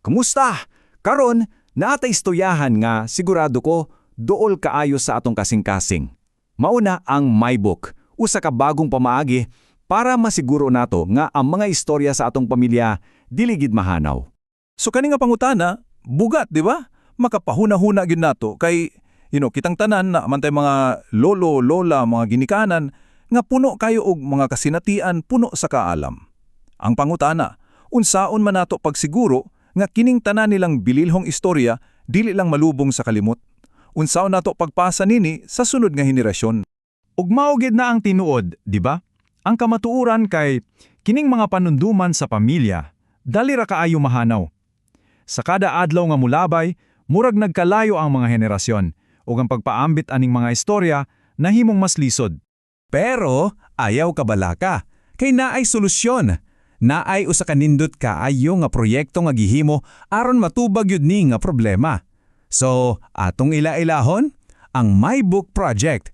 Kumusta? Karon, naatay istoryahan nga sigurado ko dool kaayo sa atong kasing-kasing. Mauna ang My Book, usa ka bagong pamaagi para masiguro nato nga ang mga istorya sa atong pamilya dili gid mahanaw. So kani nga pangutana, bugat, di ba? Makapahuna-huna gyud nato kay kitang tanan na mantay mga lolo, lola, mga ginikanan nga puno kayo og mga kasinatian puno sa kaalam. Ang pangutana, unsaon man nato pagsiguro nga kining tanan nilang bililhong istorya dili lang malubong sa kalimot. Unsaon nato pagpasa nini sa sunod nga henerasyon. Ug mao gid na ang tinuod, di ba? Ang kamatuoran kay kining mga panunduman sa pamilya, dali ra kaayo mahanaw. Sa kada adlaw nga mulabay, murag nagkalayo ang mga henerasyon ug ang pagpaambit aning mga istorya nahimong mas lisod. Pero ayaw kabalaka, kay naay solusyon. Naay usa ka nindot kaayo nga proyekto nga gihimo aron matubag yun ni nga problema. So, atong ila-ilahon ang My Book Project.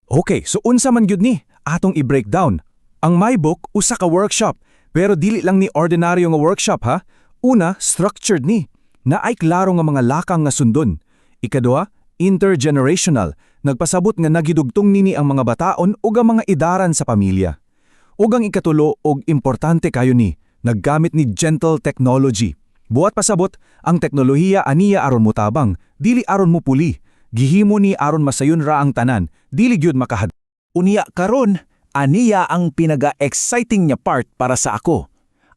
Okay, so unsa man gyud ni atong i-breakdown. Ang My Book usa ka workshop, pero dili lang ni ordinaryo nga workshop ha. Una, structured ni. Naay klaro nga mga lakang nga sundon. Ikaduha, intergenerational. Nagpasabot nga nagidugtong nini ang mga bataon ug ang mga idaran sa pamilya. Ug ang ikatulo og importante kayo ni, naggamit ni gentle technology. Buhat pasabot, ang teknolohiya aniya aron mutabang, dili aron mupuli. Gihimo ni aron masayon ra ang tanan, dili gyud makahad. Unya karon, aniya ang pinaga-exciting niya part para sa ako.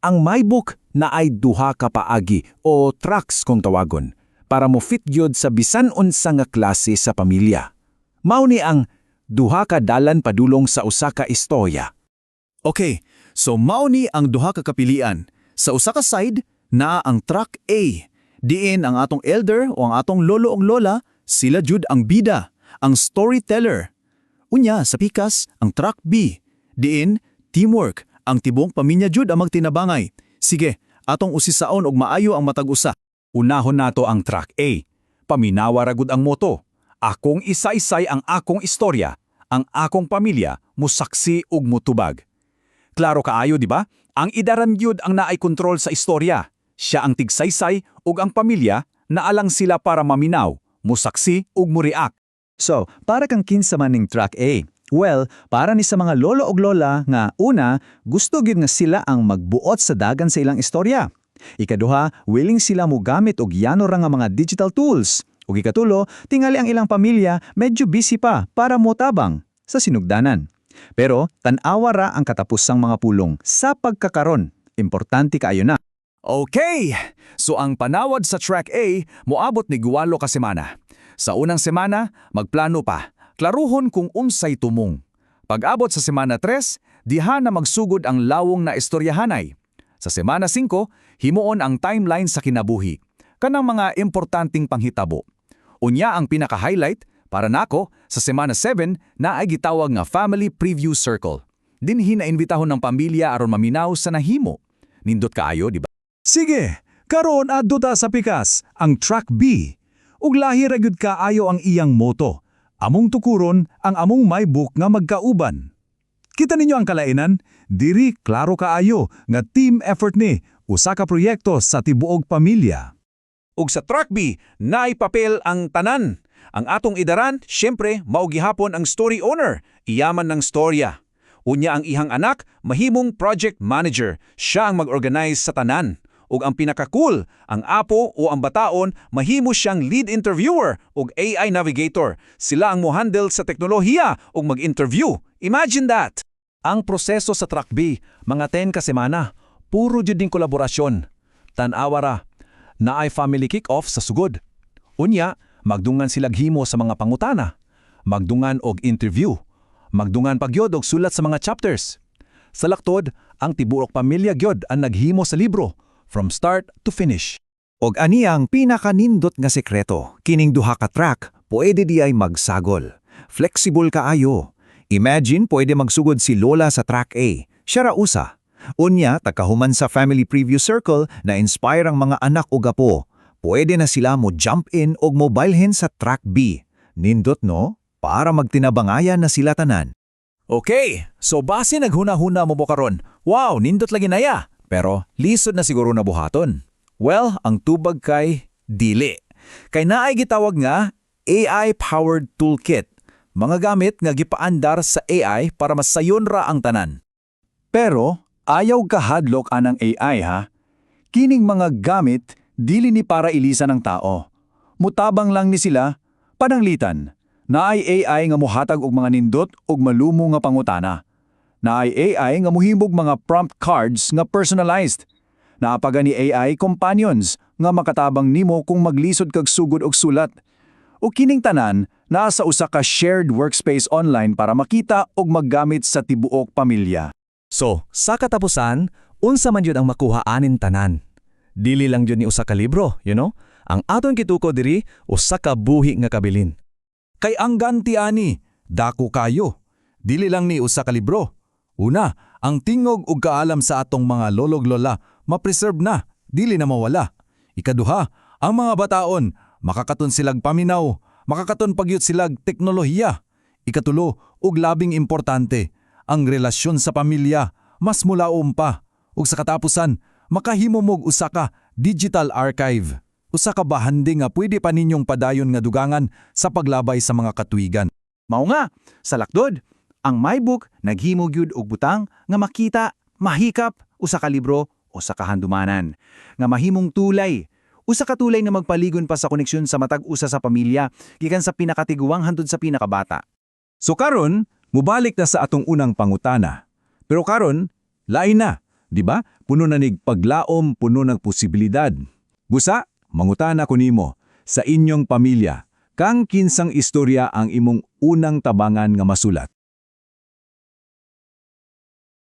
Ang My Book na ay duha ka paagi o tracks kung tawagon para mo fit gyud sa bisan unsa nga klase sa pamilya. Mao ni ang duha ka dalan padulong sa usa ka istorya. Okay, so mao ni ang duha ka kapilian. Sa usa ka side na ang track A. Diin ang atong elder o ang atong lolo o lola, sila jud ang bida, ang storyteller. Unya sa pikas ang track B. Diin teamwork, ang tibong pamilya jud ang magtinabangay. Sige, atong usisaon og maayo ang matag usa. Unahon nato ang track A. Paminawa ra gud ang moto. Akong isa-isay ang akong istorya, ang akong pamilya musaksi ug mutubag. Klaro kaayo, di ba? Ang idaran gyud ang naay kontrol sa istorya. Siya ang tigsaysay ug ang pamilya naalang sila para maminaw, musaksi ug mureact. So, para kang kinsa man ning track A. Well, para ni sa mga lolo og lola nga una, gusto gyud nga sila ang magbuot sa dagan sa ilang istorya. Ikaduha, willing sila mo gamit og yano ra nga mga digital tools. Ug ikatulo, tingali ang ilang pamilya medyo busy pa para motabang sa sinugdanan. Pero tan-awa ra ang katapusang mga pulong sa pagkakaron. Importante kaayo na. Okay, so ang panawad sa track A moabot ni 8 ka semana. Sa unang semana, magplano pa. Klaruhon kung unsay tumong. Pag-abot sa semana 3, diha na magsugod ang lawong na istoryahanay. Sa semana 5, himuon ang timeline sa kinabuhi. Kanang mga importanteng panghitabo. Unya ang pinaka-highlight, para nako, sa semana 7 na ay gitawag nga Family Preview Circle. Dinhi na imbitahon ng pamilya aron maminaw sa nahimo. Nindot kaayo, di ba? Sige, karon adto ta sa pikas, ang track B. Ug lahi ra gyud kaayo ang iyang moto. Among tukuron ang among My Book nga magkauban. Kita ninyo ang kalainan? Diri klaro kaayo nga team effort ni, usa ka proyekto sa tibuok pamilya. Ug sa track B, naay papel ang tanan. Ang atong idaran, syempre, mao gihapon ang story owner, iyaman ng storya. Unya ang ihang anak, mahimong project manager, siya ang mag-organize sa tanan. Ug ang pinaka-cool, ang apo o ang bataon, mahimo siyang lead interviewer ug AI navigator. Sila ang mo-handle sa teknolohiya ug mag-interview. Imagine that! Ang proseso sa track B, mga 10 ka semana, puro jud ding kolaborasyon. Tan-awa ra, naay family kick-off sa sugod. Unya, magdungan sila himo sa mga pangutana. Magdungan og interview. Magdungan pagyod og sulat sa mga chapters. Sa laktod, ang tibuok pamilya gyud ang naghimo sa libro, from start to finish. Og aniyang pinakanindot nga sekreto, kining duha ka track, pwede di ay magsagol. Flexible kaayo. Imagine pwede magsugod si Lola sa track A, siya ra usa. Unya, takahuman sa family preview circle na inspire ang mga anak o gapo. Pwede na sila mo jump in og mobilehin sa track B. Nindot no? Para magtinabangayan na sila tanan. Okay, so base naghuna-huna mo karon. Wow, nindot lagi na ya. Pero lisod na siguro na buhaton. Well, ang tubag kay dili. Kay naay gitawag nga AI-powered toolkit. Mga gamit nga gipaandar sa AI para masayon ra ang tanan. Pero ayaw kahadlok anang AI ha. Kining mga gamit dili ni para ilisan ng tao. Mutabang lang ni sila pananglitan. Naay AI nga mohatag og mga nindot og malumo nga pangutana. Naay AI nga muhimog mga prompt cards nga personalized. Naapaga ni AI companions nga makatabang nimo kung maglisod kag sugod og sulat. O kining tanan naa sa usa ka shared workspace online para makita og maggamit sa tibuok pamilya. So, sa katapusan, unsa man yun ang makuhaanin tanan. Dili lang yun ni usa ka libro, you know? Ang aton kituko diri, usa ka buhi nga kabilin. Kay ang ganti ani, dako kayo. Dili lang ni usa ka libro. Una, ang tingog ug kaalam sa atong mga lolog-lola ma-preserve na, dili na mawala. Ikaduha, ang mga bataon makakaton silag paminaw, makakaton pagyut silag teknolohiya. Ikatulo, ug labing importante, ang relasyon sa pamilya mas mulaom pa. Ug sa katapusan, makahimo mog usa ka digital archive. Usa ka bahandi nga pwede pa ninyong padayon nga dugangan sa paglabay sa mga katuigan. Mao nga, sa lakdod, ang MyBook naghimo gyud og butang nga makita, mahikap usa ka libro o sa kahandumanan nga mahimong tulay. Usa ka tulay nga magpaligon pa sa koneksyon sa matag usa sa pamilya gikan sa pinakatiguang hangtod sa pinakabata. So karon, mubalik na sa atong unang pangutana. Pero karon, lain na, di ba? Puno na nig paglaom, puno ng posibilidad. Busa, mangutana ko nimo, sa inyong pamilya, kang kinsang istorya ang imong unang tabangan nga masulat?